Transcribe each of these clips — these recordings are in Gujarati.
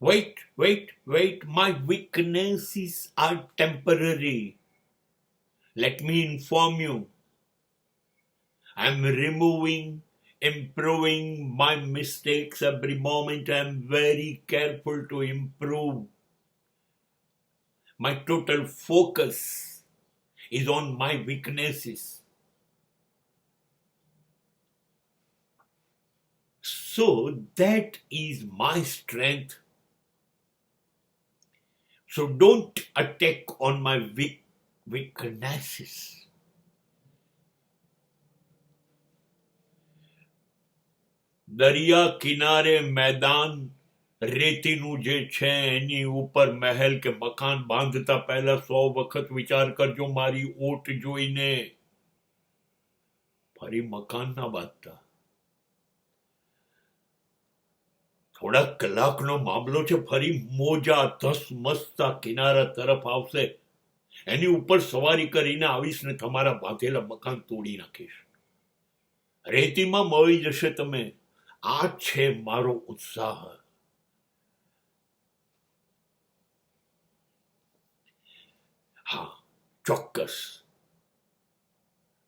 Wait. My weaknesses are temporary. Let me inform you. I'm removing, improving my mistakes every moment. I'm very careful to improve. My total focus is on my weaknesses. So that is my strength. So don't attack on my weaknesses. દરિયા કિનારે મેદાન રેતીનું જે છે એની ઉપર મહેલ કે મકાન બાંધતા પહેલા 100 વખત વિચાર કરજો મારી ઓટ જોઈને. ફરી મકાન ના બાંધતા. થોડા કલાકનો મામલો છે, ફરી મોજા ધસમસતા કિનારા તરફ આવશે. એની ઉપર સવારી કરીને આવીશ ને તમારા બાંધેલા મકાન તોડી નાખીશ. રેતીમાં મળી જશે તમે. આ છે મારો ઉત્સાહ. હા, ચોક્કસ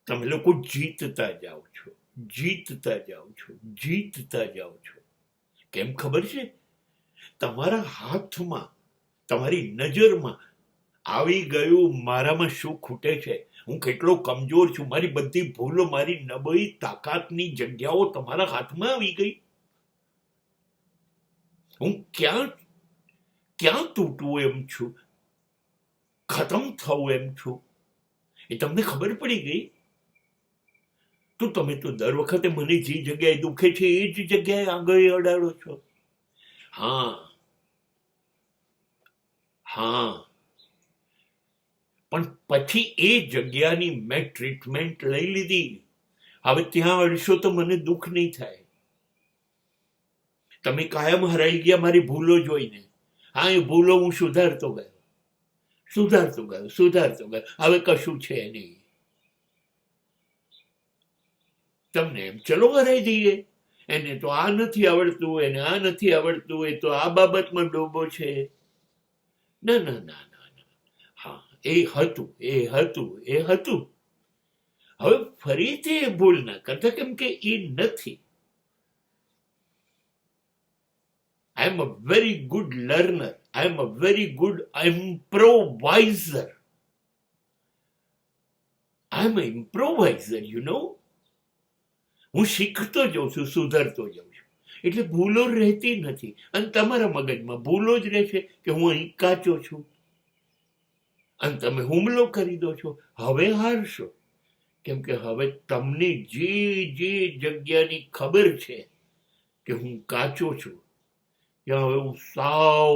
તમે લોકો જીતતા જાઓ છો. કેમ ખબર છે? તમારા હાથમાં, તમારી નજરમાં આવી ગયું મારામાં શું ખૂટે છે, હું કેટલો કમજોર છું, મારી બધી ભૂલો, મારી નબળી તાકાતની જગ્યાઓ તમારા હાથમાં આવી ગઈ. હું ક્યાં તૂટવું એમ છું, ખતમ થવું એમ છું, એ તમને ખબર પડી ગઈ. તો તમે તો દર વખતે મને જે જગ્યાએ દુખે છે એ જ જગ્યાએ આંગળી અડાડો છો. હા, પણ પછી એ જગ્યાની મેં ટ્રીટમેન્ટ લઈ લીધી. હવે ત્યાં અડશો તો મને દુઃખ નહીં થાય. તમે કાયમ હરાઈ ગયા મારી ભૂલો જોઈને. હા, એ ભૂલો હું સુધારતો ગયો. હવે કશું છે નહીં. તમને એમ ચલો હરાઈ દઈએ, એને તો આ નથી આવડતું, એને આ નથી આવડતું, એ તો આ બાબતમાં ડોબો છે. ના. હા, એ હતું. હવે ફરીથી એ ભૂલ ના કરતા, કેમ કે એ નથી. I am a very good learner. I am a very good improviser. હું શીખતો જાઉં છું, સુધારતો જાઉં છું. એટલે ભૂલો રહેતી નથી. અને તમારા મગજમાં ભૂલો જ રહે છે કે હું અહીં કાચો છું. અને તમે હુમલો કરી દો છો. હવે હારશો, કેમ કે હવે તમને જે જગ્યાની ખબર છે કે હું કાચો છું, ત્યાં હવે હું સાવ